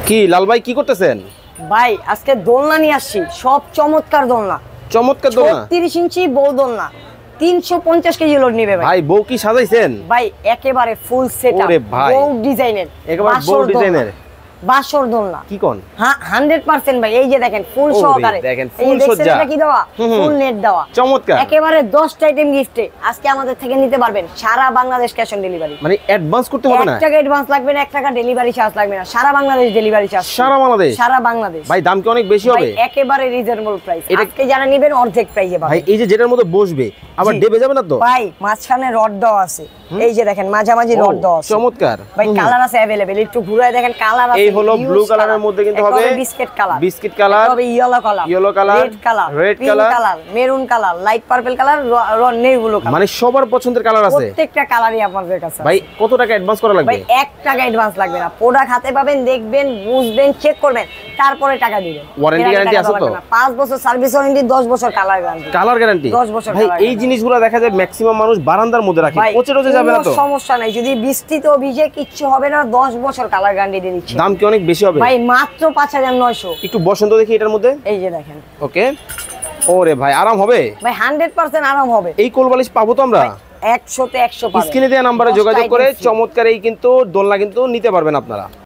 কি লাল ভাই কি করতেছেন? ভাই আজকে দোলনা নিয়ে আসছি, সব চমৎকার দোলনা। চমৎকার দোলনা, 30 ইঞ্চি বউ দোলনা, 350 কেজি লোড নিবে ভাই। ভাই বউ কি সাজাইছেন? ভাই একেবারে ফুল সেটআপ, ওরে ভাই, বউ ডিজাইনের, একেবারে বউ ডিজাইনের বাসর দোলনা। কি কোন? হ্যাঁ 100% ভাই। এই যে দেখেন ফুল সহকারে, দেখেন এই ফুল দেখছেন সজ্জা, এটা কি দেওয়া, ফুল নেট দেওয়া, চমৎকার। একেবারে 10টা আইটেম গিফটে আজকে আমাদের থেকে নিতে পারবেন। সারা বাংলাদেশ ক্যাশ অন ডেলিভারি, মানে অ্যাডভান্স করতে হবে না? 1 টাকা অ্যাডভান্স লাগবে না, 1 টাকা ডেলিভারি চার্জ লাগবে না। সারা বাংলাদেশ ডেলিভারি চার্জ। সারা বাংলাদেশ? সারা বাংলাদেশ। ভাই দাম কি অনেক বেশি হবে? একেবারে রিজনেবল প্রাইস। আজকে যারা নেবেন অর্ধেক প্রাইসে পাবেন। ভাই এই যে যেটার মধ্যে বসবে আবার ডেবে যাবে না তো? ভাই মাঝখানে রড দেওয়া আছে, এই যে দেখেন মাঝামাঝি রড দেওয়া আছে। চমৎকার। ভাই কালার আছে अवेलेबल, একটু ঘুরায় দেখেন কালার আছে। এই হলো ব্লু কালারের মধ্যে কিন্তু হবে বিস্কিট কালার, বিস্কিট কালার, হবে yellow colour, yellow colour, red colour, red pink colour, maroon colour, light purple colour, navy blue colour. মানে সবার পছন্দের কালার আছে। প্রত্যেকটা কালারই আপনাদের কাছে আছে। ভাই কত টাকা অ্যাডভান্স করা লাগবে? ভাই 1 টাকা অ্যাডভান্স লাগবে না। প্রোডাক্ট হাতে পাবেন, দেখবেন, বুঝবেন, চেক করবেন, তারপরে টাকা দিবেন। ওয়ারেন্টি গ্যারান্টি আছে তো? 5 বছর সার্ভিস ওয়ারেন্টি, 10 বছর কালার গ্যারান্টি। কালার গ্যারান্টি 10 বছর। ভাই এই জিনিসগুলো দেখা যায় ম্যাক্সিমাম মানুষ বারান্দার মধ্যে রাখে, পচে টচে যাবে না তো? সমস্যা নাই, যদি বৃষ্টিতে ভিজে কিচ্ছু হবে না। 10 বছর কালার গ্যারান্টি দিয়ে দিচ্ছি। দাম কি অনেক বেশি হবে? ভাই মাত্র 5900। একটু বসন্ত দেখি এটার মধ্যে, এই যে দেখেন। ওকে। ওরে ভাই আরাম হবে ভাই 100% আরাম হবে। এই কোলবালিশ পাবো তো আমরা? 100 তে 100 পাবেন। স্ক্রিনে দেওয়া নম্বরে যোগাযোগ করে চমৎকার এই কিন্তু দোলনা কিন্তু নিতে পারবেন আপনারা।